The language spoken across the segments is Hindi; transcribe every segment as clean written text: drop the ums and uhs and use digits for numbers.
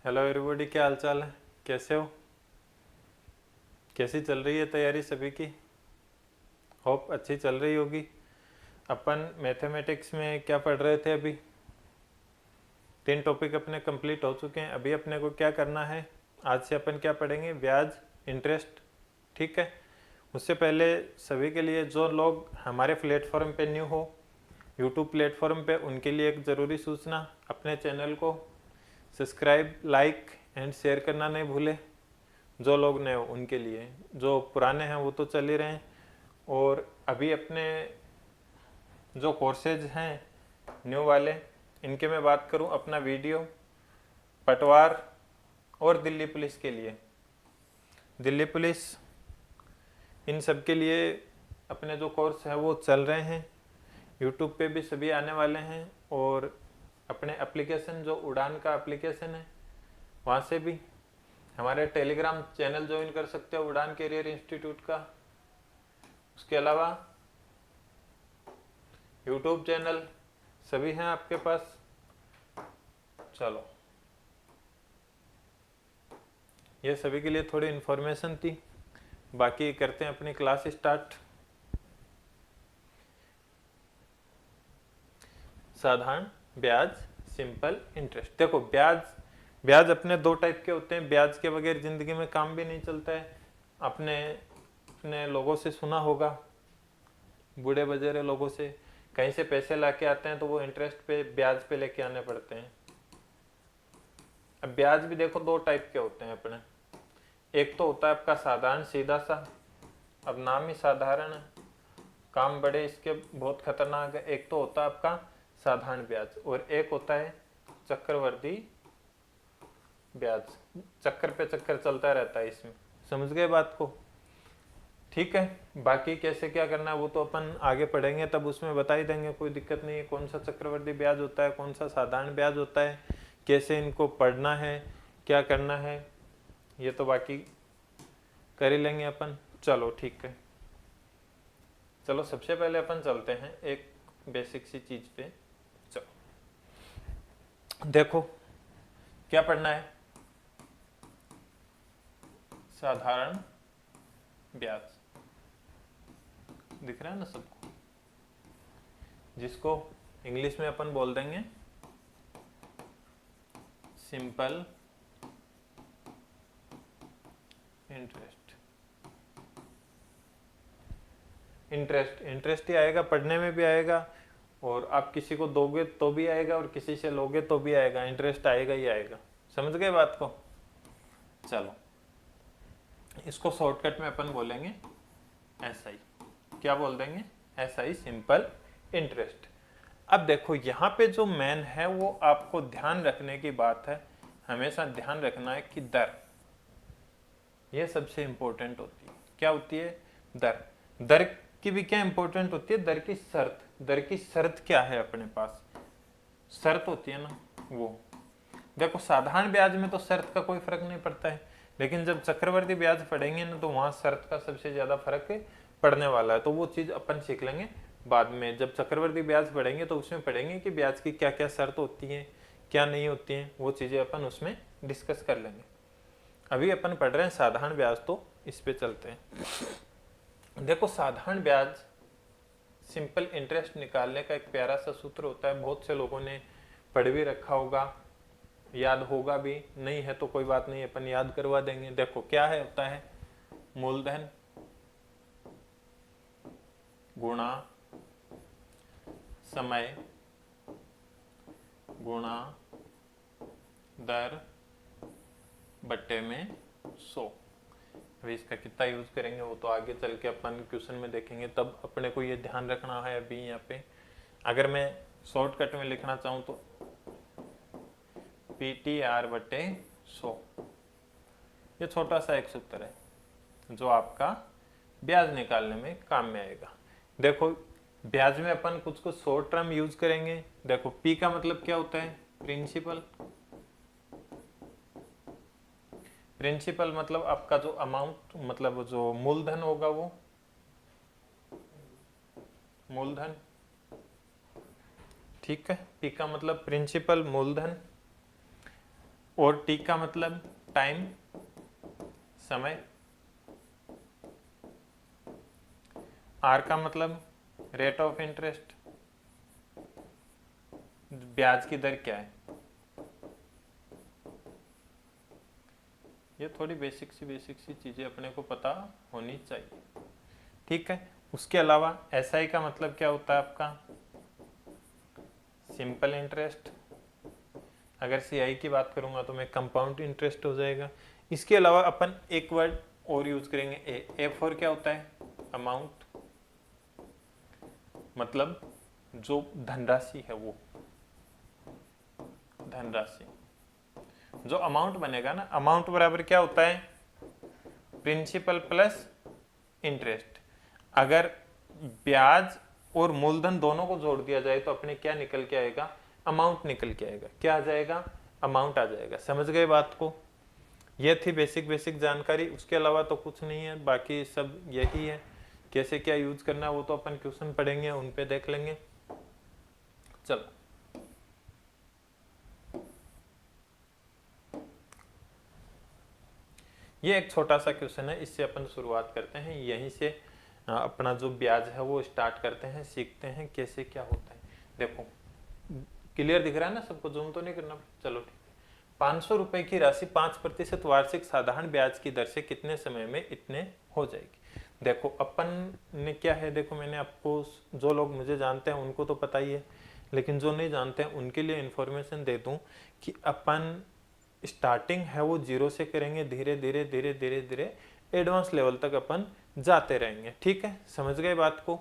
हेलो एवरीबॉडी, क्या हाल चाल है? कैसे हो? कैसी चल रही है तैयारी सभी की? होप अच्छी चल रही होगी। अपन मैथमेटिक्स में क्या पढ़ रहे थे अभी? 3 टॉपिक अपने कंप्लीट हो चुके हैं। अभी अपने को क्या करना है? आज से अपन क्या पढ़ेंगे? ब्याज, इंटरेस्ट। ठीक है। उससे पहले सभी के लिए, जो लोग हमारे प्लेटफॉर्म पे न्यू हो, यूट्यूब प्लेटफॉर्म पे, उनके लिए एक ज़रूरी सूचना, अपने चैनल को सब्सक्राइब, लाइक एंड शेयर करना नहीं भूले। जो लोग नए हो उनके लिए, जो पुराने हैं वो तो चल ही रहे हैं। और अभी अपने जो कोर्सेज हैं न्यू वाले, इनके मैं बात करूं, अपना वीडियो पटवार और दिल्ली पुलिस के लिए, दिल्ली पुलिस, इन सब के लिए अपने जो कोर्स है वो चल रहे हैं। यूट्यूब पे भी सभी आने वाले हैं। और अपने एप्लीकेशन, जो उड़ान का एप्लीकेशन है, वहाँ से भी हमारे टेलीग्राम चैनल ज्वाइन कर सकते हो, उड़ान कैरियर इंस्टीट्यूट का। उसके अलावा यूट्यूब चैनल सभी हैं आपके पास। चलो, ये सभी के लिए थोड़ी इन्फॉर्मेशन थी। बाकी करते हैं अपनी क्लास स्टार्ट। साधारण ब्याज, सिंपल इंटरेस्ट। देखो, ब्याज ब्याज अपने दो टाइप के होते हैं। ब्याज के बगैर जिंदगी में काम भी नहीं चलता है। अपने अपने लोगों से सुना होगा, बूढ़े बजेरे लोगों से, कहीं से पैसे लाके आते हैं तो वो इंटरेस्ट पे, ब्याज पे लेके आने पड़ते हैं। अब ब्याज भी देखो दो टाइप के होते हैं अपने। एक तो होता है आपका साधारण सीधा सा, अब नाम ही साधारण है, काम बड़े इसके बहुत खतरनाक है। एक तो होता है आपका साधारण ब्याज, और एक होता है चक्रवर्ती ब्याज। चक्कर पे चक्कर चलता रहता है इसमें। समझ गए बात को? ठीक है। बाकी कैसे क्या करना है वो तो अपन आगे पढ़ेंगे, तब उसमें बता ही देंगे, कोई दिक्कत नहीं है। कौन सा चक्रवर्ती ब्याज होता है, कौन सा साधारण ब्याज होता है, कैसे इनको पढ़ना है, क्या करना है, ये तो बाकी कर ही लेंगे अपन। चलो ठीक है। चलो सबसे पहले अपन चलते हैं एक बेसिक सी चीज पे। चलो देखो, क्या पढ़ना है? साधारण ब्याज। दिख रहा है ना सबको? जिसको इंग्लिश में अपन बोल देंगे सिंपल इंटरेस्ट। इंटरेस्ट ही आएगा, पढ़ने में भी आएगा, और आप किसी को दोगे तो भी आएगा, और किसी से लोगे तो भी आएगा, इंटरेस्ट आएगा ही आएगा। समझ गए बात को? चलो, इसको शॉर्टकट में अपन बोलेंगे एसआई। क्या बोल देंगे? SI, simple interest. अब देखो, यहाँ पे जो मेन है वो आपको ध्यान रखने की बात है, हमेशा ध्यान रखना है कि दर, ये सबसे इंपॉर्टेंट होती है। क्या होती है? दर। दर की भी क्या इंपॉर्टेंट होती है? दर की शर्त। दर की शर्त क्या है अपने पास? शर्त होती है ना वो। देखो, साधारण ब्याज में तो शर्त का कोई फर्क नहीं पड़ता है, लेकिन जब चक्रवर्ती ब्याज पढ़ेंगे ना तो वहां शर्त का सबसे ज्यादा फर्क पड़ने वाला है। तो वो चीज अपन सीख लेंगे बाद में। जब चक्रवर्ती ब्याज पढ़ेंगे तो उसमें पढ़ेंगे कि ब्याज की क्या क्या शर्त होती है, क्या नहीं होती है, वो चीजें अपन उसमें डिस्कस कर लेंगे। अभी अपन पढ़ रहे हैं साधारण ब्याज, तो इस पे चलते हैं। देखो, साधारण ब्याज, सिंपल इंटरेस्ट निकालने का एक प्यारा सा सूत्र होता है। बहुत से लोगों ने पढ़ भी रखा होगा, याद होगा भी, नहीं है तो कोई बात नहीं, अपन याद करवा देंगे। देखो क्या है, होता है मूलधन गुणा समय गुणा दर बट्टे में 100। अभी इसका कितना यूज करेंगे वो तो आगे चल के अपन क्वेश्चन में देखेंगे, तब अपने को ये ध्यान रखना है। अभी यहाँ पे अगर मैं शॉर्टकट में लिखना चाहूँ तो PTR बट्टे 100, ये छोटा सा एक सूत्र है जो आपका ब्याज निकालने में काम में आएगा। देखो, ब्याज में अपन कुछ कुछ शॉर्ट टर्म यूज करेंगे। देखो, पी का मतलब क्या होता है? प्रिंसिपल। प्रिंसिपल मतलब आपका जो अमाउंट, मतलब जो मूलधन होगा वो मूलधन। ठीक है, पी का मतलब प्रिंसिपल, मूलधन। और टी का मतलब टाइम, समय, आर का मतलब रेट ऑफ इंटरेस्ट, ब्याज की दर क्या है। ये थोड़ी बेसिक सी चीजें अपने को पता होनी चाहिए, ठीक है। उसके अलावा एसआई का मतलब क्या होता है आपका, सिंपल इंटरेस्ट। अगर सीआई की बात करूंगा तो मैं कंपाउंड इंटरेस्ट हो जाएगा। इसके अलावा अपन एक वर्ड और यूज करेंगे, ए फॉर क्या होता है, अमाउंट, मतलब जो धनराशि है वो धनराशि, जो अमाउंट बनेगा ना, अमाउंट बराबर क्या होता है, प्रिंसिपल प्लस इंटरेस्ट। अगर ब्याज और मूलधन दोनों को जोड़ दिया जाए तो अपने क्या निकल के आएगा, अमाउंट निकल के आएगा। क्या आ जाएगा, अमाउंट आ जाएगा। समझ गए बात को। ये थी बेसिक जानकारी, उसके अलावा तो कुछ नहीं है, बाकी सब यही है। कैसे क्या यूज करना है वो तो अपन क्वेश्चन पढ़ेंगे, उन पे देख लेंगे। चलो ये एक छोटा सा क्वेश्चन है, इससे अपन शुरुआत करते हैं। यहीं से अपना जो ब्याज है वो स्टार्ट करते हैं, सीखते हैं कैसे क्या होता है। देखो क्लियर दिख रहा है ना सबको, जूम तो नहीं करना, चलो ठीक है। 500 रुपए की राशि 5% वार्षिक साधारण ब्याज की दर से कितने समय में इतने हो जाएगी। देखो अपन ने क्या है, देखो मैंने आपको, जो लोग मुझे जानते हैं उनको तो पता ही है, लेकिन जो नहीं जानते हैं उनके लिए इंफॉर्मेशन दे दूं कि अपन स्टार्टिंग है वो जीरो से करेंगे, धीरे धीरे धीरे धीरे धीरे एडवांस लेवल तक अपन जाते रहेंगे, ठीक है। समझ गए बात को।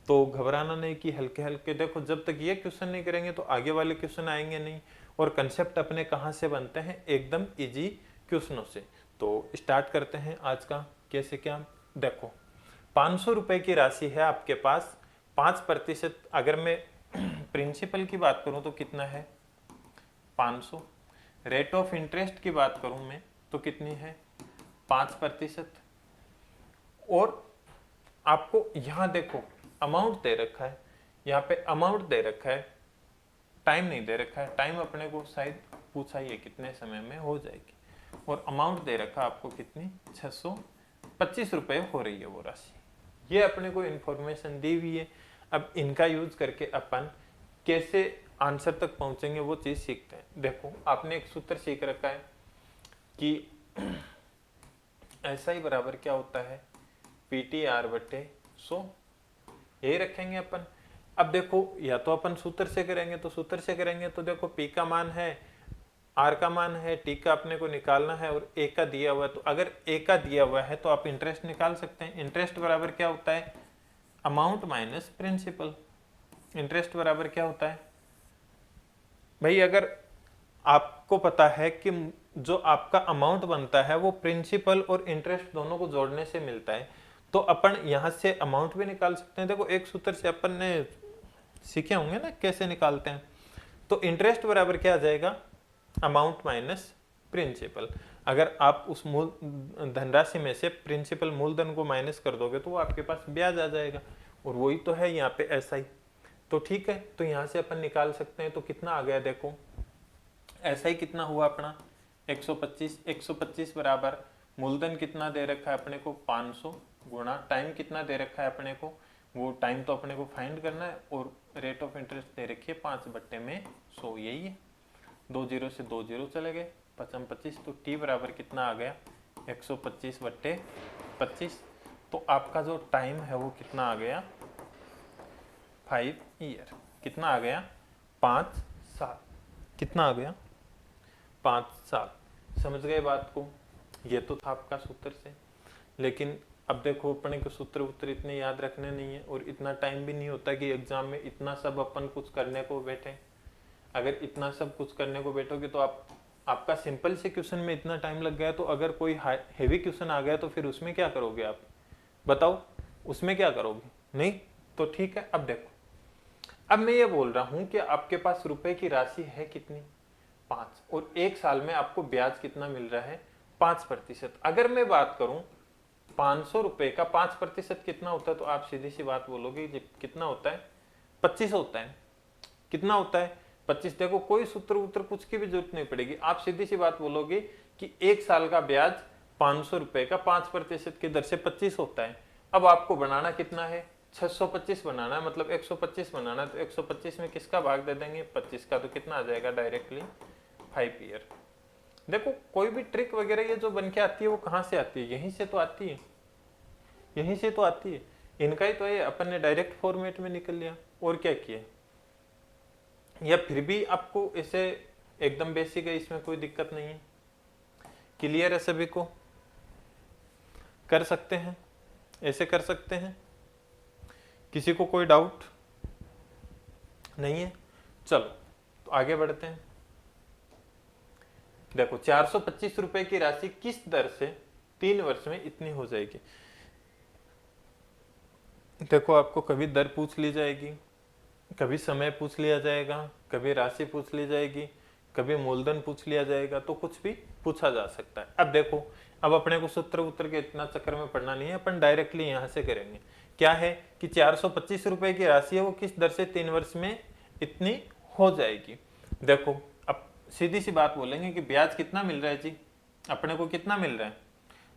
तो घबराना नहीं कि हल्के हल्के, देखो जब तक ये क्वेश्चन नहीं करेंगे तो आगे वाले क्वेश्चन आएंगे नहीं। और कंसेप्ट अपने कहाँ से बनते हैं, एकदम इजी क्वेश्चनों से। तो स्टार्ट करते हैं आज का, कैसे क्या। देखो 500 रुपए की राशि है आपके पास, 5%, अगर मैं प्रिंसिपल की बात करूं तो कितना है 500। रेट ऑफ इंटरेस्ट की बात करूं मैं तो कितनी है 5%। और आपको यहां देखो अमाउंट दे रखा है, यहाँ पे अमाउंट दे रखा है, टाइम नहीं दे रखा है। टाइम अपने को शायद पूछा ही है कितने समय में हो जाएगी, और अमाउंट दे रखा है आपको कितनी, 625 रुपए हो रही है वो राशि। ये अपने को इंफॉर्मेशन दी हुई है। अब इनका यूज करके अपन कैसे आंसर तक पहुंचेंगे वो चीज सीखते हैं। देखो आपने एक सूत्र सीख रखा है कि ऐसा ही बराबर क्या होता है, PTR/100, यही रखेंगे अपन। अब देखो या तो अपन सूत्र से करेंगे तो सूत्र से करेंगे, तो देखो P का मान है, R का मान है, T का अपने को निकालना है, और A का दिया हुआ है। तो अगर A का दिया हुआ है तो आप इंटरेस्ट निकाल सकते हैं। इंटरेस्ट बराबर क्या होता है, अमाउंट माइनस प्रिंसिपल। इंटरेस्ट बराबर क्या होता है भाई, अगर आपको पता है कि जो आपका अमाउंट बनता है वो प्रिंसिपल और इंटरेस्ट दोनों को जोड़ने से मिलता है, तो अपन यहां से अमाउंट भी निकाल सकते हैं। देखो एक सूत्र से अपन ने सीखे होंगे ना कैसे निकालते हैं। तो इंटरेस्ट बराबर क्या आ जाएगा, अमाउंट माइनस प्रिंसिपल। अगर आप उस मूल धनराशि में से प्रिंसिपल मूलधन को माइनस कर दोगे तो वो आपके पास ब्याज आ जाएगा, और वही तो है यहाँ पे ऐसा ही। तो ठीक है, तो यहाँ से अपन निकाल सकते हैं। तो कितना आ गया देखो, ऐसा ही कितना हुआ अपना 125। 125 बराबर मूलधन कितना दे रखा है अपने को 500, गुणा टाइम कितना दे रखा है अपने को, वो टाइम तो अपने को फाइंड करना है, और रेट ऑफ इंटरेस्ट दे रखी है 5/100, यही है। 2 जीरो से 2 जीरो चले गए, 25, तो टी बराबर कितना आ गया 125/25। तो आपका जो टाइम है वो कितना आ गया 5 ईयर। कितना आ गया 5 साल। कितना आ गया 5 साल। समझ गए बात को। ये तो था आपका सूत्र से, लेकिन अब देखो अपने को सूत्र उत्तर इतने याद रखने नहीं है, और इतना टाइम भी नहीं होता कि एग्जाम में इतना सब अपन कुछ करने को बैठे। अगर इतना सब कुछ करने को बैठोगे तो आपका सिंपल से क्वेश्चन में इतना टाइम लग गया, तो अगर कोई हेवी क्वेश्चन आ गया तो फिर उसमें क्या करोगे आप, बताओ उसमें क्या करोगे, नहीं। तो ठीक है, अब देखो, अब मैं ये बोल रहा हूं कि आपके पास रुपए की राशि है कितनी 5, और 1 साल में आपको ब्याज कितना मिल रहा है 5%। अगर मैं बात करूं 500 रुपए का 5% कितना होता है, तो आप सीधी सी बात बोलोगे कितना होता है 25 होता है। कितना होता है 25। देखो कोई सूत्र उत्तर कुछ की भी जरूरत नहीं पड़ेगी, आप सीधी सी बात बोलोगे कि 1 साल का ब्याज 500 रुपए का 5% की दर से 25 होता है। अब आपको बनाना कितना है, 625 बनाना है, मतलब 125 बनाना है। तो 125 में किसका भाग दे देंगे, 25 का। तो कितना आ जाएगा डायरेक्टली 5 ईयर। देखो कोई भी ट्रिक वगैरह ये जो बन के आती है वो कहाँ से आती है, यहीं से तो आती है, यहीं से तो आती है। इनका ही तो ये अपन ने डायरेक्ट फॉर्मेट में निकल लिया और क्या किया। या फिर भी आपको इसे एकदम बेसिक है, इसमें कोई दिक्कत नहीं है, क्लियर है सभी को, कर सकते हैं, ऐसे कर सकते हैं, किसी को कोई डाउट नहीं है। चलो तो आगे बढ़ते हैं। देखो 425 रुपए की राशि किस दर से 3 वर्ष में इतनी हो जाएगी। देखो आपको कभी दर पूछ ली जाएगी, कभी समय पूछ लिया जाएगा, कभी राशि पूछ ली जाएगी, कभी मूलधन पूछ लिया जाएगा, तो कुछ भी पूछा जा सकता है। अब देखो अब अपने को सूत्र उत्तर के इतना चक्कर में पड़ना नहीं है, अपन डायरेक्टली यहां से करेंगे। क्या है कि 425 रुपए की राशि है वो किस दर से 3 वर्ष में इतनी हो जाएगी। देखो अब सीधी सी बात बोलेंगे कि ब्याज कितना मिल रहा है जी, अपने को कितना मिल रहा है,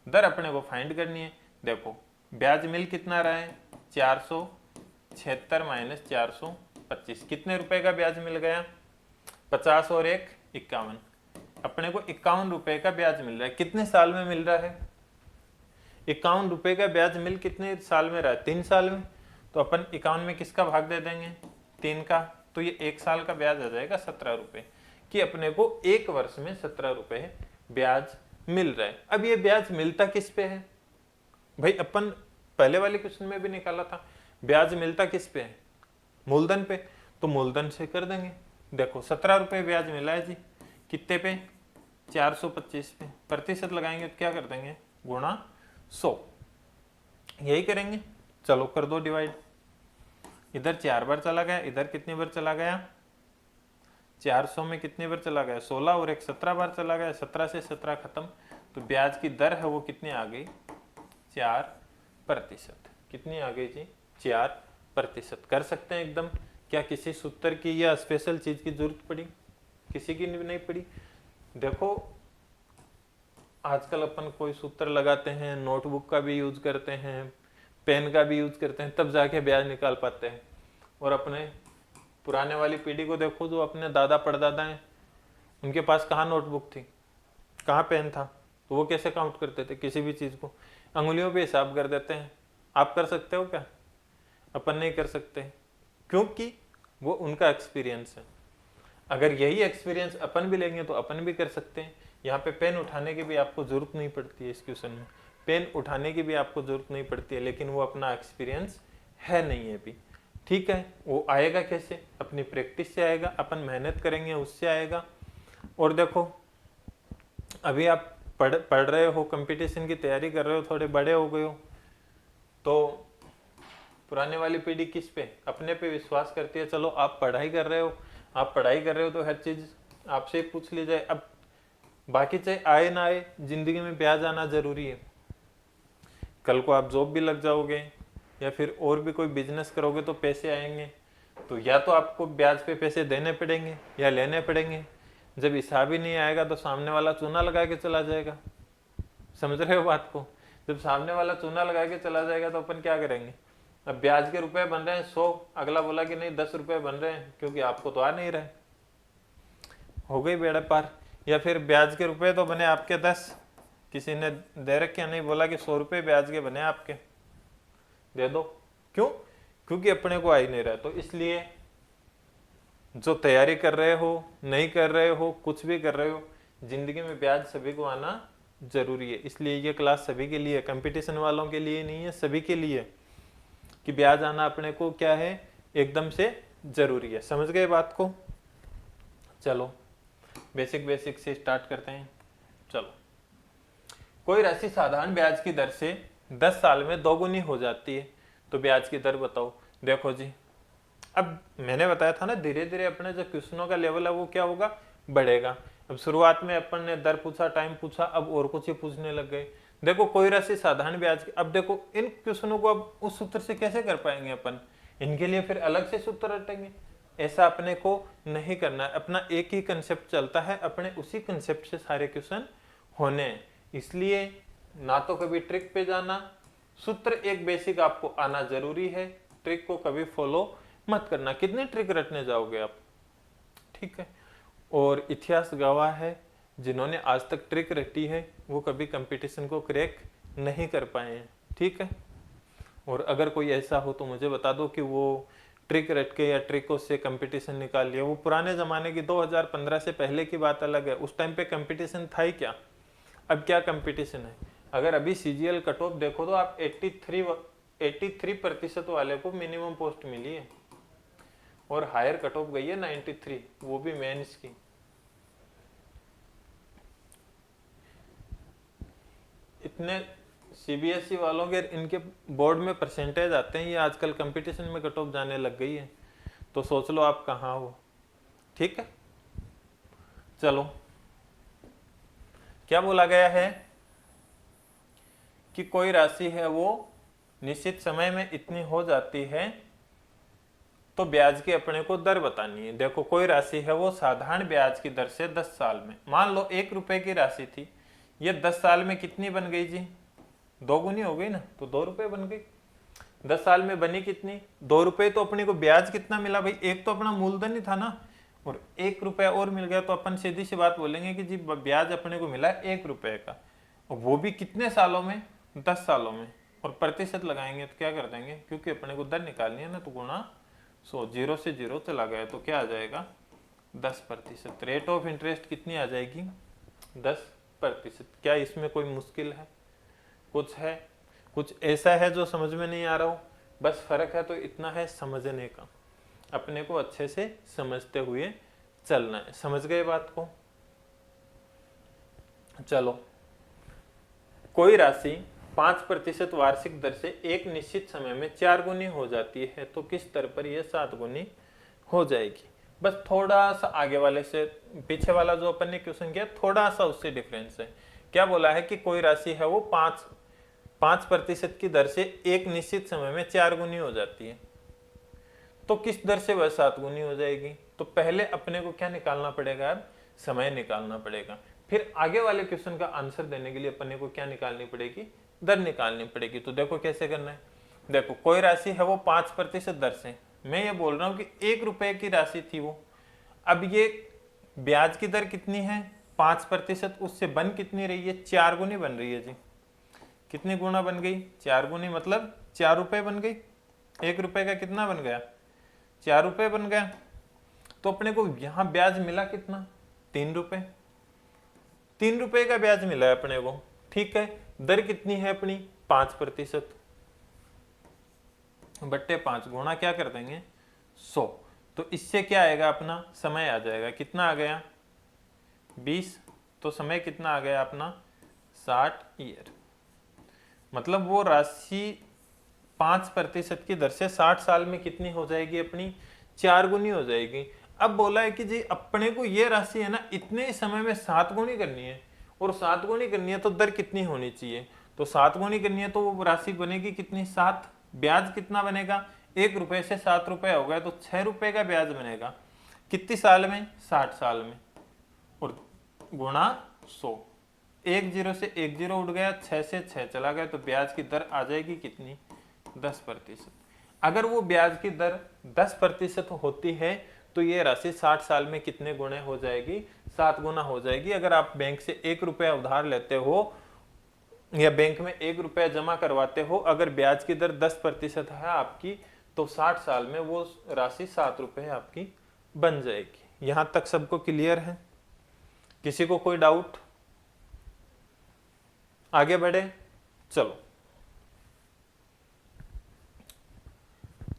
दर अपने को फाइंड करनी है। देखो ब्याज मिल कितना रहा है, 476 माइनस 425, कितने रुपए का ब्याज मिल गया, 50 और 1 51। अपने को 51 रुपए का ब्याज मिल रहा है, कितने साल में मिल रहा है, 51 रुपए का ब्याज मिल कितने साल में रहा है, 3 साल में। तो अपन 51 में किसका भाग दे देंगे, 3 का। तो ये 1 साल का ब्याज आ जाएगा 17 रुपए, कि अपने को 1 वर्ष में 17 रुपए ब्याज मिल रहा है। अब ये ब्याज मिलता किस पे है भाई, अपन पहले वाले क्वेश्चन में भी निकाला था, ब्याज मिलता किस पे है, मूलधन पे। तो मूलधन से कर देंगे। देखो 17 रुपए ब्याज मिला है जी, कितने पे, 425 पे, प्रतिशत लगाएंगे तो क्या कर देंगे, गुणा 100, यही करेंगे। चलो कर दो डिवाइड, इधर 4 बार चला गया, इधर कितनी बार चला गया, 400 में कितनी बार चला गया, 16 और 1 17 बार चला गया, 17 से 17 खत्म। तो ब्याज की दर है वो कितनी आ गई, 4%। कितनी आ गई जी, 4%। कर सकते हैं एकदम। क्या किसी सूत्र की या स्पेशल चीज की जरूरत पड़ी, किसी की नहीं पड़ी। देखो आजकल अपन कोई सूत्र लगाते हैं, नोटबुक का भी यूज करते हैं, पेन का भी यूज करते हैं, तब जाके ब्याज निकाल पाते हैं। और अपने पुराने वाली पीढ़ी को देखो, जो अपने दादा परदादा हैं, उनके पास कहाँ नोटबुक थी, कहाँ पेन था, तो वो कैसे काउंट करते थे किसी भी चीज को, अंगुलियों पे हिसाब कर देते हैं। आप कर सकते हो क्या, अपन नहीं कर सकते, क्योंकि वो उनका एक्सपीरियंस है। अगर यही एक्सपीरियंस अपन भी लेंगे तो अपन भी कर सकते हैं। यहाँ पे पेन उठाने की भी आपको जरूरत नहीं पड़ती है, इस क्वेश्चन में पेन उठाने की भी आपको जरूरत नहीं पड़ती है, लेकिन वो अपना एक्सपीरियंस है नहीं है भी, ठीक है। वो आएगा कैसे, अपनी प्रैक्टिस से आएगा, अपन मेहनत करेंगे उससे आएगा। और देखो अभी आप पढ़ रहे हो, कंपटीशन की तैयारी कर रहे हो, थोड़े बड़े हो गए हो, तो पुराने वाली पीढ़ी किस पे, अपने पे विश्वास करती है। चलो आप पढ़ाई कर रहे हो, आप पढ़ाई कर रहे हो तो हर चीज आपसे पूछ ली जाए। अब बाकी चाहे आए ना आए, जिंदगी में ब्याज आना जरूरी है। कल को आप जॉब भी लग जाओगे या फिर और भी कोई बिजनेस करोगे तो पैसे आएंगे, तो या तो आपको ब्याज पे पैसे देने पड़ेंगे या लेने पड़ेंगे। जब हिसाब ही नहीं आएगा तो सामने वाला चूना लगा के चला जाएगा, समझ रहे हो बात को। जब सामने वाला चूना लगा के चला जाएगा तो अपन क्या करेंगे। अब ब्याज के रुपए बन रहे हैं 100, अगला बोला कि नहीं 10 रुपए बन रहे हैं, क्योंकि आपको तो आ नहीं रहे, हो गई बेड़ा पार। या फिर ब्याज के रुपए तो बने आपके 10, किसी ने दे रखे, नहीं बोला कि 100 रुपए ब्याज के बने आपके, दे दो। क्यों, क्योंकि अपने को आ ही नहीं रहा। तो इसलिए जो तैयारी कर रहे हो, नहीं कर रहे हो, कुछ भी कर रहे हो, जिंदगी में ब्याज सभी को आना जरूरी है। इसलिए ये क्लास सभी के लिए, कंपटीशन वालों के लिए नहीं है, सभी के लिए, कि ब्याज आना अपने को क्या है, एकदम से जरूरी है। समझ गए बात को। चलो बेसिक से स्टार्ट करते हैं। चलो, कोई राशि साधारण ब्याज की दर से 10 साल में दोगुनी हो जाती है, तो ब्याज की दर बताओ। देखो जी, अब मैंने बताया था ना, धीरे धीरे अपने जो क्वेश्चनों का लेवल है वो क्या होगा, बढ़ेगा। अब शुरुआत में अपन ने दर पूछा, टाइम पूछा, अब और कुछ ही पूछने लग गए। देखो कोई राशि साधारण ब्याज की, अब देखो इन क्वेश्चनों को अब उस सूत्र से कैसे कर पाएंगे अपन, इनके लिए फिर अलग से सूत्र रटेंगे। ऐसा अपने को नहीं करना है। अपना एक ही कंसेप्ट चलता है, अपने उसी कंसेप्ट से सारे क्वेश्चन होने हैं। इसलिए ना तो कभी ट्रिक पे जाना, सूत्र एक बेसिक आपको आना जरूरी है, ट्रिक को कभी फॉलो मत करना। कितने ट्रिक रटने जाओगे आप, ठीक है। और इतिहास गवाह है, जिन्होंने आज तक ट्रिक रटी है वो कभी कंपटीशन को क्रैक नहीं कर पाए हैं, ठीक है। और अगर कोई ऐसा हो तो मुझे बता दो कि वो ट्रिक रट के या ट्रिकों से कंपटीशन निकाल लिया। वो पुराने जमाने की 2015 से पहले की बात अलग है, उस टाइम पे कंपटीशन था ही क्या, अब क्या कंपटीशन है। अगर अभी सीजीएल कट ऑफ देखो तो आप 83% वाले को मिनिमम पोस्ट मिली है, और हायर कट ऑफ गई है 93, वो भी मेंस की। इतने सीबीएसई वालों के इनके बोर्ड में परसेंटेज आते हैं, ये आजकल कंपटीशन में कट ऑफ जाने लग गई है, तो सोच लो आप कहाँ हो, ठीक है। चलो, क्या बोला गया है कि कोई राशि है वो निश्चित समय में इतनी हो जाती है तो ब्याज की अपने को दर बतानी है। देखो, कोई राशि है वो साधारण ब्याज की दर से 10 साल में, मान लो 1 रुपए की राशि थी, ये 10 साल में कितनी बन गई जी, 2 गुनी हो गई ना, तो 2 रुपए बन गई। 10 साल में बनी कितनी, 2 रुपए। तो अपने को ब्याज कितना मिला भाई, एक तो अपना मूलधन ही था ना, और 1 रुपया और मिल गया, तो अपन सीधी सी बात बोलेंगे कि जी ब्याज अपने को मिला 1 रुपए का, और वो भी कितने सालों में, 10 सालों में। और प्रतिशत लगाएंगे तो क्या कर देंगे, क्योंकि अपने को दर निकालनी है ना, तो गुणा 100, 0 से 0 चला गया तो क्या आ जाएगा 10%। रेट ऑफ इंटरेस्ट कितनी आ जाएगी 10%। क्या इसमें कोई मुश्किल है, कुछ है, कुछ ऐसा है जो समझ में नहीं आ रहा हो, बस फर्क है तो इतना है समझने का, अपने को अच्छे से समझते हुए चलना है। समझ गए बात को। चलो, कोई राशि 5% वार्षिक दर से एक निश्चित समय में 4 गुनी हो जाती है तो किस दर पर यह 7 गुनी हो जाएगी। बस थोड़ा सा आगे वाले से, पीछे वाला जो अपन ने क्वेश्चन किया थोड़ा सा उससे डिफरेंस है। क्या बोला है कि कोई राशि है वो 5% की दर से एक निश्चित समय में 4 गुनी हो जाती है, तो किस दर से वह 7 गुनी हो जाएगी। तो पहले अपने को क्या निकालना पड़ेगा, अब समय निकालना पड़ेगा। फिर आगे वाले क्वेश्चन का आंसर देने के लिए अपने को क्या निकालनी पड़ेगी, दर निकालनी पड़ेगी। तो देखो कैसे करना है। देखो, कोई राशि है वो 5% दर से, मैं ये बोल रहा हूं कि 1 रुपए की राशि थी वो, अब ये ब्याज की दर कितनी है 5%, उससे बन कितनी रही है, 4 गुनी बन रही है जी। कितनी गुना बन गई, 4 गुनी, मतलब 4 रुपए बन गई। 1 रुपए का कितना बन गया, 4 रुपए बन गया। तो अपने को यहां ब्याज मिला कितना, 3 रुपए। 3 रुपए का ब्याज मिला है अपने को, ठीक है। दर कितनी है अपनी 5%, बट्टे 5 गुणा क्या कर देंगे 100। तो इससे क्या आएगा, अपना समय आ जाएगा, कितना आ गया 20। तो समय कितना आ गया अपना 60 ईयर। मतलब वो राशि 5% की दर से 60 साल में कितनी हो जाएगी अपनी, 4 गुनी हो जाएगी। अब बोला है कि जी अपने को ये राशि है ना इतने ही समय में 7 गुनी करनी है, और 7 गुनी करनी है तो दर कितनी होनी चाहिए, तो 7 गुनी करनी है तो वो राशि बनेगी कितनी 7। ब्याज कितना बनेगा, 1 रुपए से 7 रुपए हो गया तो 6 रुपए का ब्याज बनेगा, कितनी साल में, 60 साल में, और गुणा 100। 1 0 से 1 0 उठ गया, 6 से 6 चला गया, तो ब्याज की दर आ जाएगी कितनी 10%। अगर वो ब्याज की दर 10% होती है तो ये राशि 60 साल में कितने गुणे हो जाएगी, 7 गुना हो जाएगी। अगर आप बैंक से 1 रुपया उधार लेते हो या बैंक में 1 रुपया जमा करवाते हो, अगर ब्याज की दर 10% है आपकी, तो 60 साल में वो राशि 7 रुपए आपकी बन जाएगी। यहां तक सबको क्लियर है, किसी को कोई डाउट, आगे बढ़े। चलो,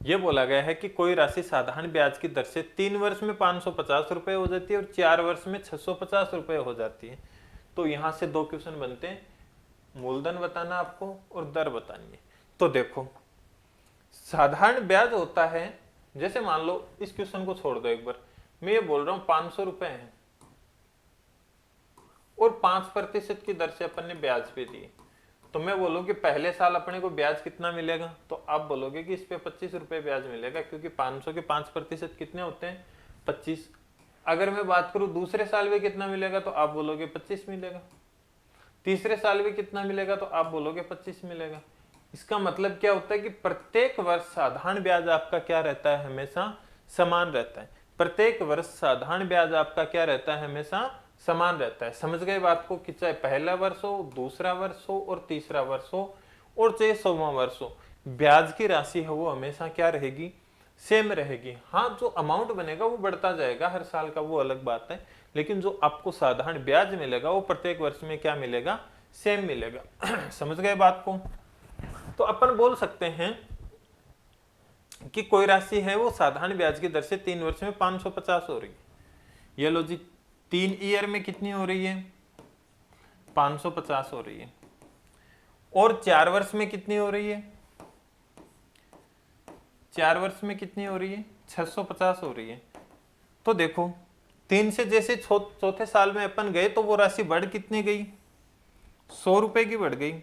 ये बोला गया है कि कोई राशि साधारण ब्याज की दर से 3 वर्ष में 550 रुपए हो जाती है और 4 वर्ष में 650 रुपए हो जाती है। तो यहां से 2 क्वेश्चन बनते हैं, मूलधन बताना आपको और दर बतानी है। तो देखो, साधारण ब्याज होता है, जैसे मान लो इस क्वेश्चन को छोड़ दो एक बार, मैं ये बोल रहा हूं 500 रुपए है और 5% की दर से अपन ने ब्याज पे दिए, तो मैं बोलूँ कि पहले साल अपने को ब्याज कितना मिलेगा, तो आप बोलोगे कि इस पे 25 रुपए ब्याज मिलेगा, क्योंकि 500 के 5% कितने होते हैं, 25। अगर मैं बात करूं दूसरे साल में कितना मिलेगा, तो आप बोलोगे 25 मिलेगा। तीसरे साल में कितना मिलेगा, तो आप बोलोगे 25 मिलेगा। इसका मतलब क्या होता है कि प्रत्येक वर्ष साधारण ब्याज आपका क्या रहता है, हमेशा समान रहता है। प्रत्येक वर्ष साधारण ब्याज आपका क्या रहता है, हमेशा समान रहता है। समझ गए बात को, कि चाहे पहला वर्ष हो, दूसरा वर्ष हो और तीसरा वर्ष हो, और चाहे 100वां वर्ष हो, ब्याज की राशि है वो हमेशा क्या रहेगी, सेम रहेगी। हाँ, जो अमाउंट बनेगा वो बढ़ता जाएगा हर साल का, वो अलग बात है, लेकिन जो आपको साधारण ब्याज मिलेगा वो प्रत्येक वर्ष में क्या मिलेगा, सेम मिलेगा। समझ गए बात को। तो अपन बोल सकते हैं कि कोई राशि है वो साधारण ब्याज की दर से 3 वर्ष में 550 हो रही है। ये लो जी, 3 ईयर में कितनी हो रही है, 550 हो रही है। और 4 वर्ष में कितनी हो रही है, 4 वर्ष में कितनी हो रही है, 650 हो रही है। तो देखो 3 से जैसे चौथे साल में अपन गए तो वो राशि बढ़ कितनी गई, 100 रुपए की बढ़ गई।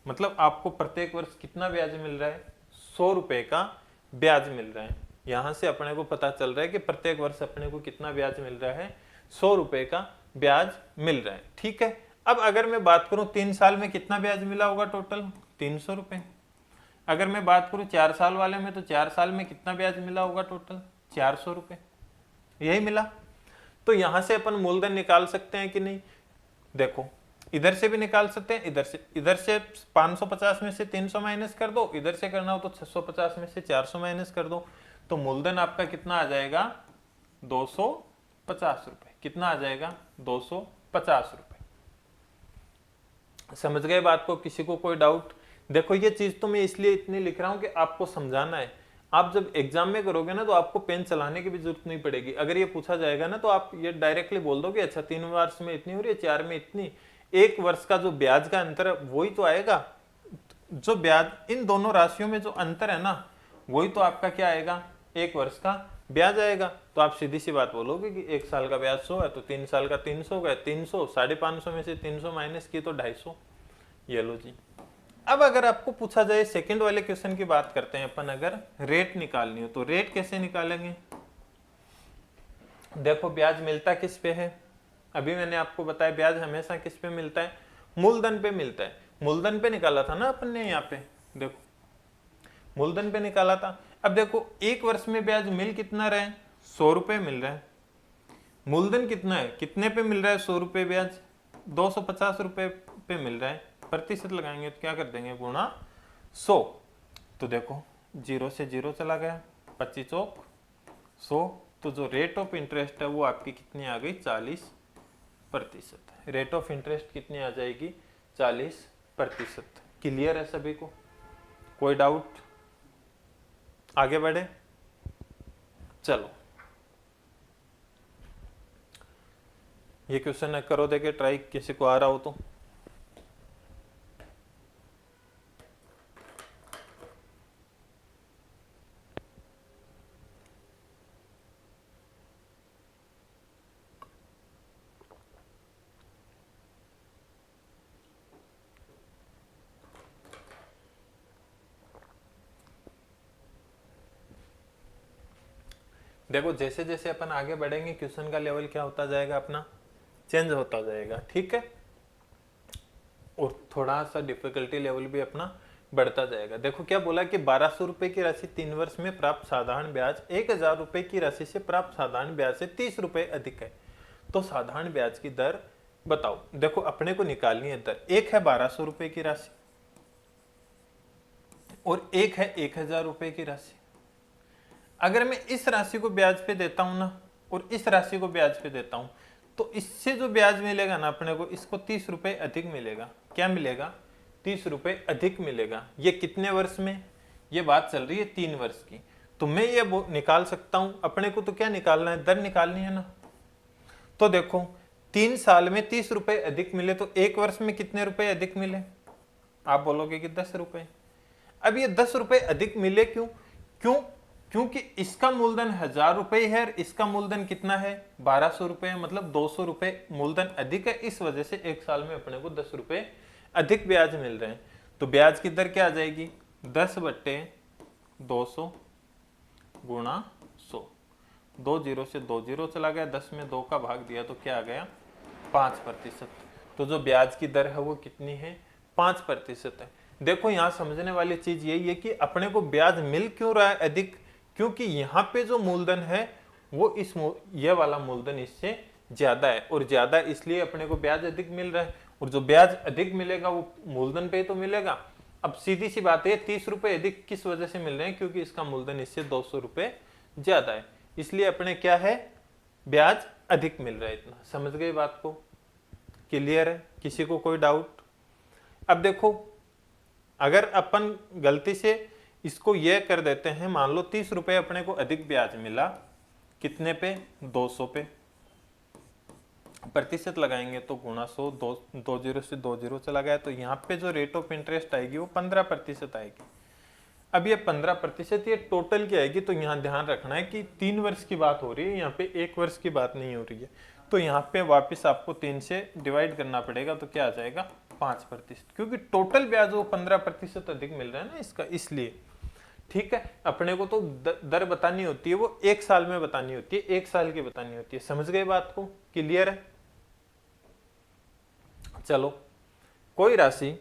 मतलब आपको प्रत्येक वर्ष कितना ब्याज मिल रहा है, 100 रुपए का ब्याज मिल रहा है। यहां से अपने को पता चल रहा है कि प्रत्येक वर्ष अपने को कितना ब्याज मिल रहा है, 100 रुपए का ब्याज मिल रहा है। ठीक है, अब अगर मैं बात करूं 3 साल में कितना ब्याज मिला होगा, टोटल 300 रुपए। अगर मैं बात करूं 4 साल वाले में, तो 4 साल में कितना ब्याज मिला होगा, टोटल 400 रुपए, यही मिला। तो यहां से अपन मूलधन निकाल सकते हैं कि नहीं, देखो इधर से भी निकाल सकते हैं, इधर से 550 में से 300 माइनस कर दो, इधर से करना हो तो 650 में से 400 माइनस कर दो, तो मूलधन आपका कितना आ जाएगा, 250 रुपए। कितना आ जाएगा, 250 रुपए। समझ गए बात को, किसी को कोई डाउट। देखो ये चीज तो मैं इसलिए इतनी लिख रहा हूं कि आपको समझाना है। आप जब एग्जाम में करोगे ना, तो आपको पेन चलाने की भी जरूरत नहीं पड़ेगी। अगर ये पूछा जाएगा ना, तो आप ये डायरेक्टली बोल दोगे, अच्छा 3 वर्ष में इतनी हो रही है, 4 में इतनी, 1 वर्ष का जो ब्याज का अंतर है वही तो आएगा। जो ब्याज इन दोनों राशियों में जो अंतर है ना, वही तो आपका क्या आएगा, 1 वर्ष का ब्याज आएगा। तो आप सीधी सी बात बोलोगे कि 1 साल का ब्याज 100 है, तो 3 साल का 300 गए, 300 550 में से 300 माइनस की तो 250। ये लो जी। अब अगर आपको पूछा जाए सेकंड वाले क्वेश्चन की बात करते हैं अपन, अगर रेट निकालनी हो तो रेट कैसे निकालेंगे। देखो ब्याज मिलता किस पे है, अभी मैंने आपको बताया ब्याज हमेशा किस पे मिलता है, मूलधन पे मिलता है। मूलधन पे निकाला था ना अपन ने, यहाँ पे देखो मूलधन पे निकाला था। अब देखो 1 वर्ष में ब्याज मिल कितना रहा है, 100 रुपए मिल रहा है। मूलधन कितना है, कितने पे मिल रहा है 100 रुपए ब्याज, 250 रुपए पे मिल रहा है। प्रतिशत लगाएंगे तो क्या कर देंगे, गुणा 100। तो देखो 0 से 0 चला गया, 25 चौक 100। तो जो रेट ऑफ इंटरेस्ट है वो आपकी कितनी आ गई, 40%। रेट ऑफ इंटरेस्ट कितनी आ जाएगी, 40%। क्लियर है सभी को, कोई डाउट, आगे बढ़े। चलो ये क्वेश्चन करो, देखे ट्राई, किसी को आ रहा हो तो। देखो जैसे जैसे अपन आगे बढ़ेंगे क्वेश्चन का लेवल क्या होता जाएगा, अपना चेंज होता जाएगा। ठीक है, और थोड़ा सा डिफिकल्टी लेवल भी अपना बढ़ता जाएगा। देखो क्या बोला कि 1200 रुपए की राशि 3 वर्ष में प्राप्त साधारण ब्याज 1000 रुपए की राशि से प्राप्त साधारण ब्याज से 30 रुपए अधिक है, तो साधारण ब्याज की दर बताओ। देखो अपने को निकालनी है दर, एक है 1200 रुपए की राशि और एक है 1000 रुपए की राशि। अगर मैं इस राशि को ब्याज पे देता हूं ना, और इस राशि को ब्याज पे देता हूं, तो इससे जो ब्याज मिलेगा ना अपने को, इसको 30 रुपए अधिक मिलेगा। क्या मिलेगा, 30 रुपए अधिक मिलेगा। ये कितने वर्ष में, ये बात चल रही है 3 वर्ष की। तो मैं ये निकाल सकता हूं, अपने को तो क्या निकालना है, दर निकालनी है ना। तो देखो 3 साल में 30 रुपए अधिक मिले, तो 1 वर्ष में कितने रुपए अधिक मिले, आप बोलोगे कि 10 रुपए। अब ये 10 रुपए अधिक मिले क्यों, क्योंकि इसका मूलधन 1000 रुपए है, इसका मूलधन कितना है, 1200 रुपए है, मतलब 200 रुपए मूलधन अधिक है। इस वजह से 1 साल में अपने को 10 रुपए अधिक ब्याज मिल रहे हैं, तो ब्याज की दर क्या आ जाएगी, 10/200 गुणा 100। 2 जीरो से 2 जीरो चला गया, 10 में 2 का भाग दिया तो क्या आ गया, 5%। तो जो ब्याज की दर है वो कितनी है, 5% है। देखो यहाँ समझने वाली चीज यही है कि अपने को ब्याज मिल क्यों रहा है अधिक, क्योंकि यहाँ पे जो मूलधन है वो ये वाला मूलधन इससे ज्यादा है, और ज्यादा इसलिए अपने को ब्याज अधिक मिल रहा है, और जो ब्याज अधिक मिलेगा वो मूलधन पे तो मिलेगा। अब सीधी सी बात है, 30 रुपए अधिक किस वजह से मिल रहे हैं, क्योंकि इसका मूलधन इससे 200 रुपए ज्यादा है, इसलिए अपने क्या है, ब्याज अधिक मिल रहा है। इतना समझ गए बात को, क्लियर है, किसी को कोई डाउट। अब देखो अगर अपन गलती से इसको यह कर देते हैं, मान लो 30 रुपए अपने को अधिक ब्याज मिला, कितने पे, 200 पे, प्रतिशत लगाएंगे तो गुणा 100, 2 जीरो से 2 जीरो चला गया, तो यहाँ पे जो रेट ऑफ इंटरेस्ट आएगी वो 15% आएगी। अब ये 15% ये टोटल की आएगी, तो यहाँ ध्यान रखना है कि 3 वर्ष की बात हो रही है, यहाँ पे 1 वर्ष की बात नहीं हो रही है, तो यहाँ पे वापस आपको 3 से डिवाइड करना पड़ेगा, तो क्या आ जाएगा, 5%, क्योंकि टोटल ब्याज वो 15% अधिक मिल रहा है ना इसका, इसलिए। ठीक है, अपने को तो दर बतानी होती है वो 1 साल में बतानी होती है, 1 साल की बतानी होती है। समझ गए बात को, क्लियर है। चलो, कोई राशि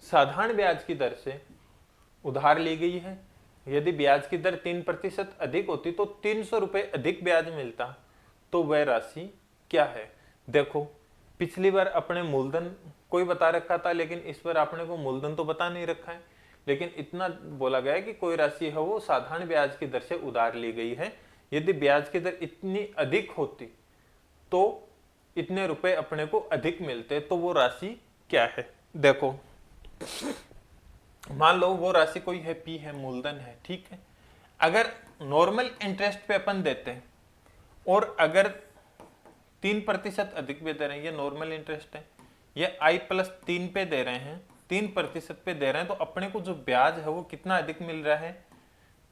साधारण ब्याज की दर से उधार ली गई है, यदि ब्याज की दर 3% अधिक होती तो 300 रुपए अधिक ब्याज मिलता, तो वह राशि क्या है। देखो पिछली बार अपने मूलधन कोई बता रखा था, लेकिन इस बार अपने को मूलधन तो बता नहीं रखा है, लेकिन इतना बोला गया है कि कोई राशि है वो साधारण ब्याज की दर से उधार ली गई है, यदि ब्याज की दर इतनी अधिक होती तो इतने रुपए अपने को अधिक मिलते, तो वो राशि क्या है। देखो मान लो वो राशि कोई है, पी है, मूलधन है, ठीक है। अगर नॉर्मल इंटरेस्ट पे अपन देते हैं और अगर 3% अधिक पे दे रहे हैं, ये नॉर्मल इंटरेस्ट है, ये I+3 पे दे रहे हैं, 3% पे दे रहे हैं, तो अपने को जो ब्याज है वो कितना अधिक मिल रहा है,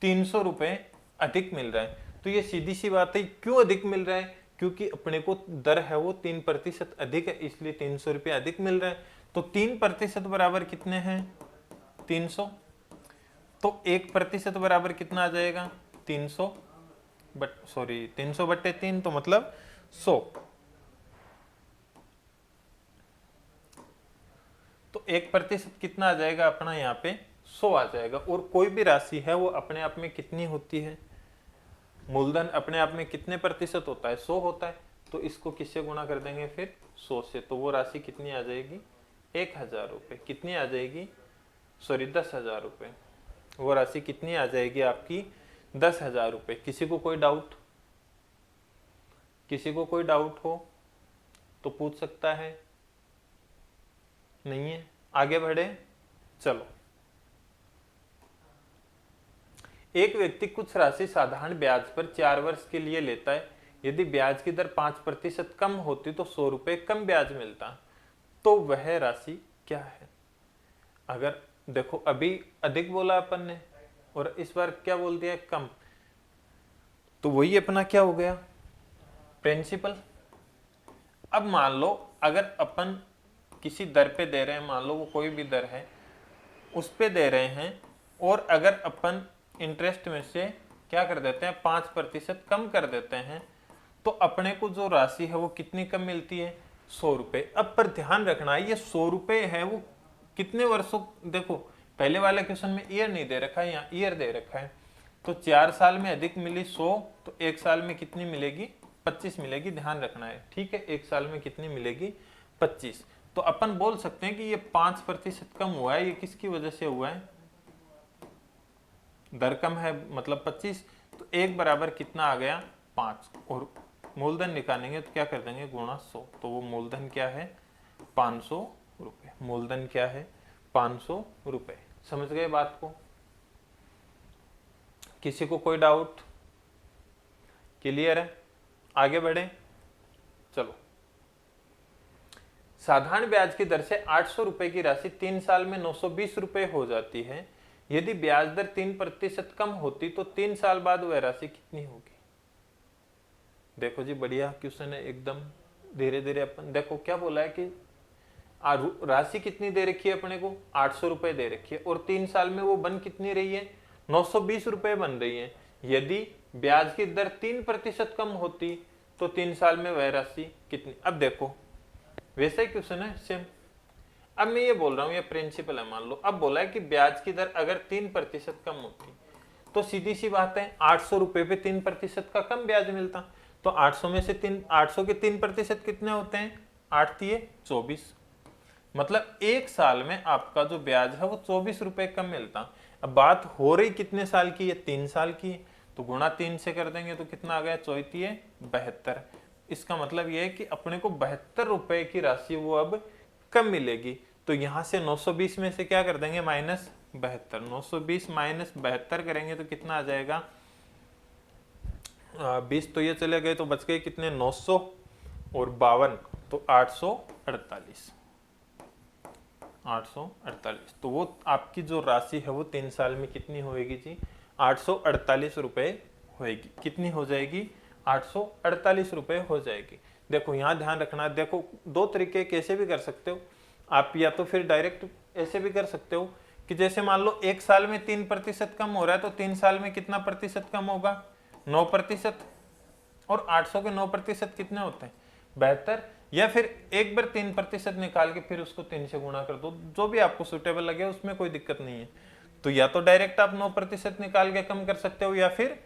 300 रुपए अधिक मिल रहा है। तो ये सीधी सी बात है, क्यों अधिक मिल रहा है, क्योंकि अपने को दर है वो 3% अधिक है, इसलिए 300 रुपये अधिक मिल रहा है। तो 3% बराबर कितने हैं, 300, तो 1% बराबर कितना आ जाएगा, 300 बट्टे 3, तो मतलब 100। तो 1% कितना आ जाएगा अपना यहाँ पे, 100 आ जाएगा। और कोई भी राशि है वो अपने आप में कितनी होती है, मूलधन अपने आप में कितने प्रतिशत होता है, 100 होता है, तो इसको किससे गुणा कर देंगे फिर, 100 से, तो वो राशि कितनी आ जाएगी, 1000 रुपये। कितनी आ जाएगी, 10,000 रुपये। वो राशि कितनी आ जाएगी आपकी, 10,000 रुपये। किसी को कोई डाउट, किसी को कोई डाउट हो तो पूछ सकता है, नहीं है, आगे बढ़े। चलो, एक व्यक्ति कुछ राशि साधारण ब्याज पर 4 वर्ष के लिए लेता है, यदि ब्याज की दर 5% कम होती तो 100 रुपए कम ब्याज मिलता, तो वह राशि क्या है। अगर देखो अभी अधिक बोला अपन ने और इस बार क्या बोल दिया, कम, तो वही अपना क्या हो गया, प्रिंसिपल। अब मान लो अगर अपन किसी दर पे दे रहे हैं, मान लो वो कोई भी दर है उस पे दे रहे हैं, और अगर अपन इंटरेस्ट में से क्या कर देते हैं, 5% कम कर देते हैं, तो अपने को जो राशि है वो कितनी कम मिलती है, 100 रुपए। अब पर ध्यान रखना है, ये 100 रुपए है वो कितने वर्षों, देखो पहले वाले क्वेश्चन में ईयर नहीं दे रखा है, यहाँ ईयर दे रखा है, तो 4 साल में अधिक मिली 100, तो 1 साल में कितनी मिलेगी, 25 मिलेगी, ध्यान रखना है, ठीक है। 1 साल में कितनी मिलेगी, 25। तो अपन बोल सकते हैं कि ये 5% कम हुआ है, ये किसकी वजह से हुआ है, दर कम है मतलब 25, तो 1 बराबर कितना आ गया, 5, और मूलधन निकालेंगे तो क्या कर देंगे, गुणा 100, तो वो मूलधन क्या है, 500 रुपए। मूलधन क्या है, 500 रुपए। समझ गए बात को, किसी को कोई डाउट, क्लियर है, आगे बढ़े। चलो, साधारण ब्याज की दर से 800 रुपए की राशि 3 साल में 920 रुपए हो जाती है, यदि ब्याज दर 3% कम होती तो 3 साल बाद वह राशि कितनी होगी। देखो जी बढ़िया क्वेश्चन है एकदम, धीरे धीरे अपन देखो क्या बोला है कि राशि कितनी दे रखी है अपने को, 800 रुपए दे रखी है, और 3 साल में वो बन कितनी रही है, 920 रुपए बन रही है। यदि ब्याज की दर 3% कम होती तो 3 साल में वह राशि कितनी। अब देखो वैसा ही क्वेश्चन है सेम। अब मैं ये बोल रहा हूँ, ये प्रिंसिपल है, मान लो अब बोला है कि ब्याज की दर अगर 3% कम होती तो सीधी सी बात है 800 रुपए पे 3% का कम ब्याज मिलता। तो 800 में से 800 के 3% कितने होते हैं, 8 तिये 24, मतलब एक साल में आपका जो ब्याज है वो 24 रुपए कम मिलता। अब बात हो रही कितने साल की है, 3 साल की, तो गुणा 3 से कर देंगे तो कितना आ गया, 74 72। इसका मतलब ये है कि अपने को 72 रुपए की राशि वो अब कम मिलेगी। तो यहां से 920 में से क्या कर देंगे, -72, 920 - 72 करेंगे तो कितना आ जाएगा, 20 तो ये चले गए तो बच गए कितने, 900 और 52 तो 848, 848। तो वो आपकी जो राशि है वो 3 साल में कितनी होएगी जी, 848 रुपए होएगी। कितनी हो जाएगी, 848 रुपए हो जाएगी। देखो यहाँ ध्यान रखना, देखो दो तरीके कैसे भी कर सकते हो आप, या तो फिर डायरेक्ट ऐसे भी कर सकते हो कि जैसे मान लो एक साल में 3% कम हो रहा है तो 3 साल में कितना प्रतिशत कम होगा, 9%, और 800 के 9% कितने होते हैं, 72। या फिर एक बार 3% निकाल के फिर उसको 3 से गुणा कर दो, जो भी आपको सुटेबल लगे उसमें कोई दिक्कत नहीं है। तो या तो डायरेक्ट आप 9% निकाल के कम कर सकते हो, या फिर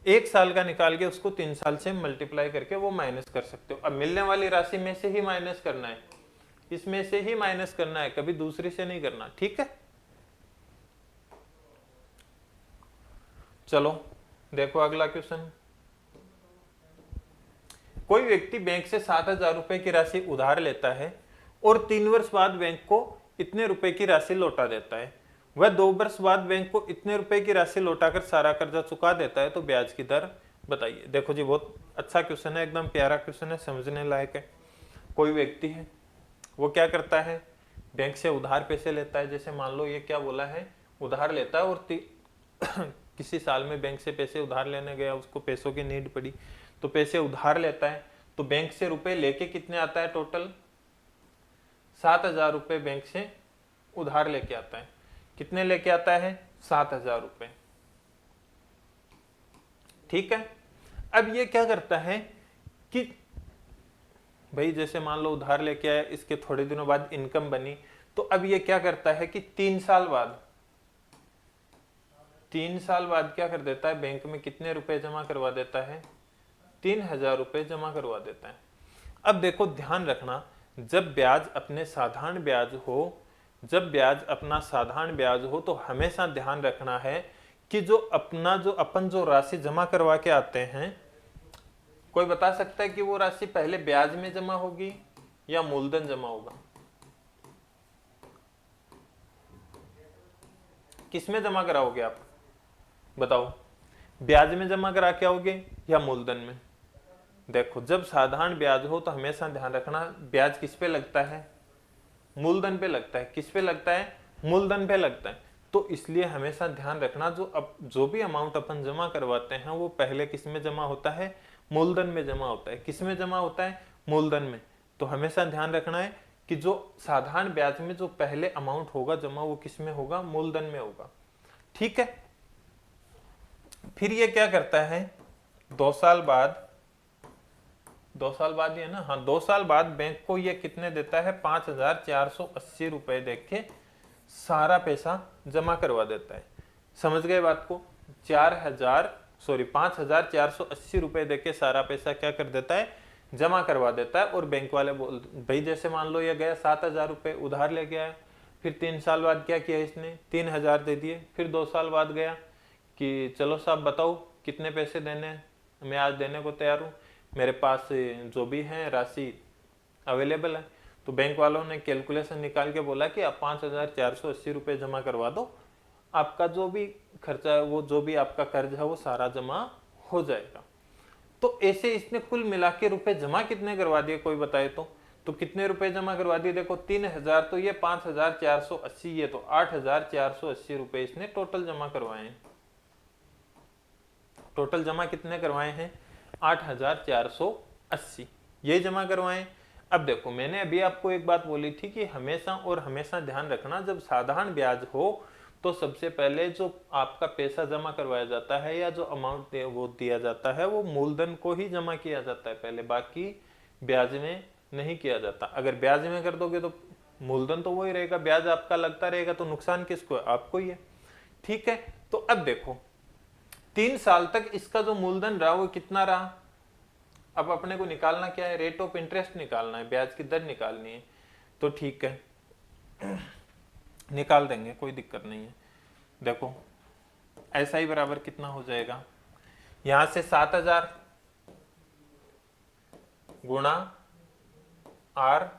एक साल का निकाल के उसको 3 साल से मल्टीप्लाई करके वो माइनस कर सकते हो। अब मिलने वाली राशि में से ही माइनस करना है, इसमें से ही माइनस करना है, कभी दूसरी से नहीं करना, ठीक है। चलो देखो अगला क्वेश्चन। कोई व्यक्ति बैंक से 7,000 रुपए की राशि उधार लेता है और 3 वर्ष बाद बैंक को इतने रुपए की राशि लौटा देता है। वह 2 वर्ष बाद बैंक को इतने रुपए की राशि लौटाकर सारा कर्जा चुका देता है, तो ब्याज की दर बताइए। देखो जी बहुत अच्छा क्वेश्चन है, एकदम प्यारा क्वेश्चन है, समझने लायक है। कोई व्यक्ति है वो क्या करता है, बैंक से उधार पैसे लेता है। जैसे मान लो ये क्या बोला है, उधार लेता है और किसी साल में बैंक से पैसे उधार लेने गया, उसको पैसों की नीड पड़ी तो पैसे उधार लेता है। तो बैंक से रुपए लेके कितने आता है, टोटल 7,000 रुपए बैंक से उधार लेके आता है। कितने लेके आता है, 7,000 रुपए, ठीक है। अब ये क्या करता है कि भाई जैसे मान लो उधार लेके आया, इसके थोड़े दिनों बाद इनकम बनी, तो अब ये क्या करता है कि 3 साल बाद क्या कर देता है, बैंक में कितने रुपए जमा करवा देता है, 3,000 रुपए जमा करवा देता है। अब देखो ध्यान रखना, जब ब्याज अपने साधारण ब्याज हो, जब ब्याज अपना साधारण ब्याज हो तो हमेशा ध्यान रखना है कि जो अपन जो राशि जमा करवा के आते हैं, कोई बता सकता है कि वो राशि पहले ब्याज में जमा होगी या मूलधन जमा होगा, किसमें जमा कराओगे आप बताओ, ब्याज में जमा करा के आओगे या मूलधन में। देखो जब साधारण ब्याज हो तो हमेशा ध्यान रखना ब्याज किस पे लगता है, मूलधन पे लगता है। किस पे लगता है, मूलधन पे लगता है। तो इसलिए हमेशा ध्यान रखना जो भी अमाउंट अपन जमा करवाते हैं वो पहले किस में जमा होता है, मूलधन में जमा होता है। किस में जमा होता है, मूलधन में। तो हमेशा ध्यान रखना है कि जो साधारण ब्याज में जो पहले अमाउंट होगा जमा वो किस में होगा, मूलधन में होगा, ठीक है। फिर ये क्या करता है, 2 साल बाद ये ना, हाँ 2 साल बाद बैंक को ये कितने देता है, 5,480 रुपए देख के सारा पैसा जमा करवा देता है। समझ गए बात को, 5,480 रुपए देके सारा पैसा क्या कर देता है, जमा करवा देता है। और बैंक वाले बोल भाई जैसे मान लो ये गया 7,000 रुपए उधार ले गया है, फिर 3 साल बाद क्या किया इसने, 3,000 दे दिए। फिर 2 साल बाद गया कि चलो साहब बताओ कितने पैसे देने हैं, मैं आज देने को तैयार हूँ, मेरे पास जो भी है राशि अवेलेबल है। तो बैंक वालों ने कैलकुलेशन निकाल के बोला कि आप 5,480 रुपये जमा करवा दो, आपका जो भी खर्चा है वो जो भी आपका कर्ज है वो सारा जमा हो जाएगा। तो ऐसे इसने कुल मिला के रुपए जमा कितने करवा दिए, कोई बताए तो कितने रुपए जमा करवा दिए। देखो 3,000 तो ये 5,480, ये तो 8,480 रुपए इसने टोटल जमा करवाए हैं। टोटल जमा कितने करवाए हैं, 8,480 ये जमा करवाए। अब देखो मैंने अभी आपको एक बात बोली थी कि हमेशा और हमेशा ध्यान रखना, जब साधारण ब्याज हो तो सबसे पहले जो आपका पैसा जमा करवाया जाता है या जो अमाउंट वो दिया जाता है वो मूलधन को ही जमा किया जाता है पहले, बाकी ब्याज में नहीं किया जाता। अगर ब्याज में कर दोगे तो मूलधन तो वही रहेगा, ब्याज आपका लगता रहेगा, तो नुकसान किसको है? आपको ही है। ठीक है, तो अब देखो 3 साल तक इसका जो मूलधन रहा वो कितना रहा। अब अपने को निकालना क्या है? रेट ऑफ इंटरेस्ट निकालना है, ब्याज की दर निकालनी है। तो ठीक है निकाल देंगे, कोई दिक्कत नहीं है। देखो ऐसा ही बराबर कितना हो जाएगा, यहां से 7000 गुणा आर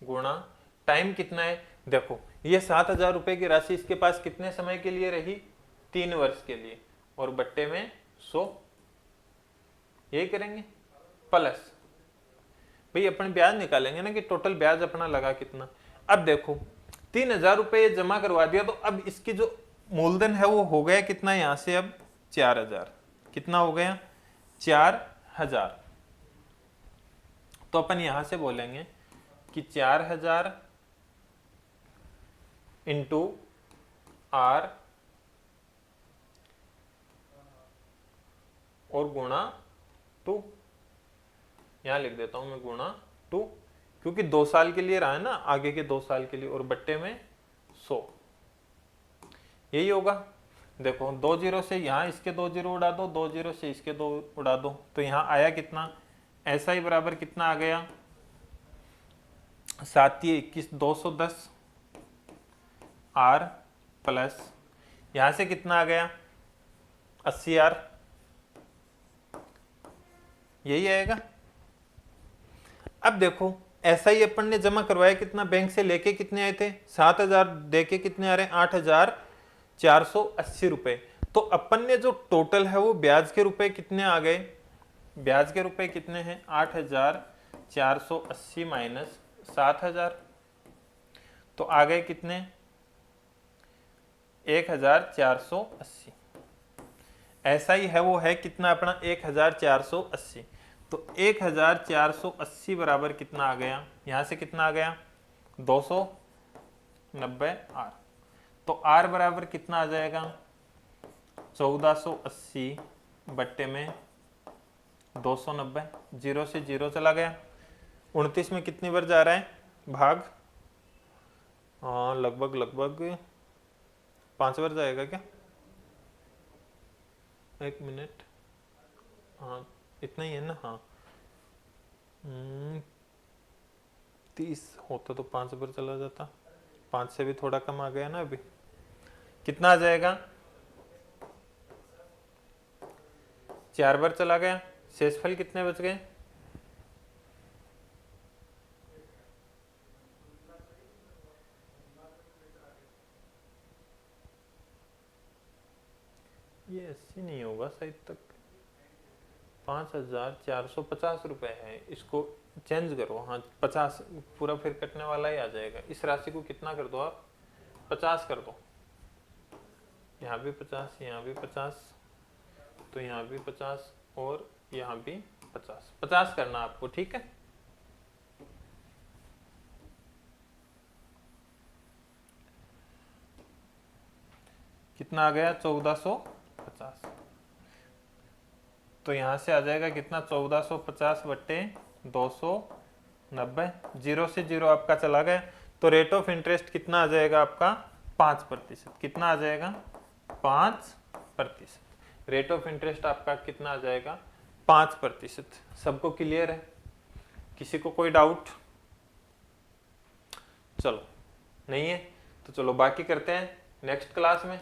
गुणा टाइम कितना है। देखो ये 7000 रुपए की राशि इसके पास कितने समय के लिए रही? 3 वर्ष के लिए, और बट्टे में 100, यही करेंगे प्लस भाई अपन ब्याज निकालेंगे ना कि टोटल ब्याज अपना लगा कितना। अब देखो 3000 रुपए जमा करवा दिया, तो अब इसकी जो मूलधन है वो हो गया कितना यहां से, अब 4000। कितना हो गया? 4000। तो अपन यहां से बोलेंगे कि 4000 इंटू आर और गुणा 2, यहां लिख देता हूं मैं गुणा 2, क्योंकि 2 साल के लिए रहा है ना, आगे के 2 साल के लिए, और बट्टे में 100, यही होगा। देखो 2 जीरो से यहाँ इसके 2 जीरो उड़ा दो, 2 जीरो से इसके 2 उड़ा दो, तो यहाँ आया कितना? ऐसा ही बराबर कितना आ गया? 7 21 210 आर प्लस यहां से कितना आ गया? 80 आर, यही आएगा। अब देखो ऐसा ही अपन ने जमा करवाया कितना, बैंक से लेके कितने आए थे? 7000 देके कितने आ रहे हैं? 8480 रुपए। तो अपन ने जो टोटल है वो ब्याज के रुपए कितने आ गए? ब्याज के रुपए कितने हैं? 8480 माइनस 7000, तो आ गए कितने? 1480। ऐसा ही है वो है कितना अपना? 1480। तो 1480 बराबर कितना आ गया? यहां से कितना आ गया? 290 आर। तो आर बराबर कितना आ जाएगा? 1480 बट्टे में 290, जीरो से जीरो चला गया। 29 में कितनी बार जा रहा है भाग? हाँ लगभग 5 बार जाएगा क्या? एक मिनट, हाँ इतना ही है ना। हाँ 30 होता तो 5 बार चला जाता, 5 से भी थोड़ा कम आ गया ना। अभी कितना आ जाएगा? 4 बार चला गया। शेषफल कितने बच गए? ये 80 नहीं होगा शायद तक, 5450 रुपए है। इसको चेंज करो, हाँ 50 पूरा फिर कटने वाला ही आ जाएगा। इस राशि को कितना कर दो आप? 50 कर दो। यहाँ भी 50, यहाँ भी 50, तो यहाँ भी 50 और यहाँ भी 50 करना आपको, ठीक है। कितना आ गया? 1450। तो यहां से आ जाएगा कितना? 1450 बट्टे 290, जीरो से जीरो आपका चला गया। तो रेट ऑफ इंटरेस्ट कितना आ जाएगा आपका? 5%। कितना आ जाएगा? 5%। रेट ऑफ इंटरेस्ट आपका कितना आ जाएगा? 5%। सबको क्लियर है? किसी को कोई डाउट? चलो नहीं है तो चलो बाकी करते हैं नेक्स्ट क्लास में।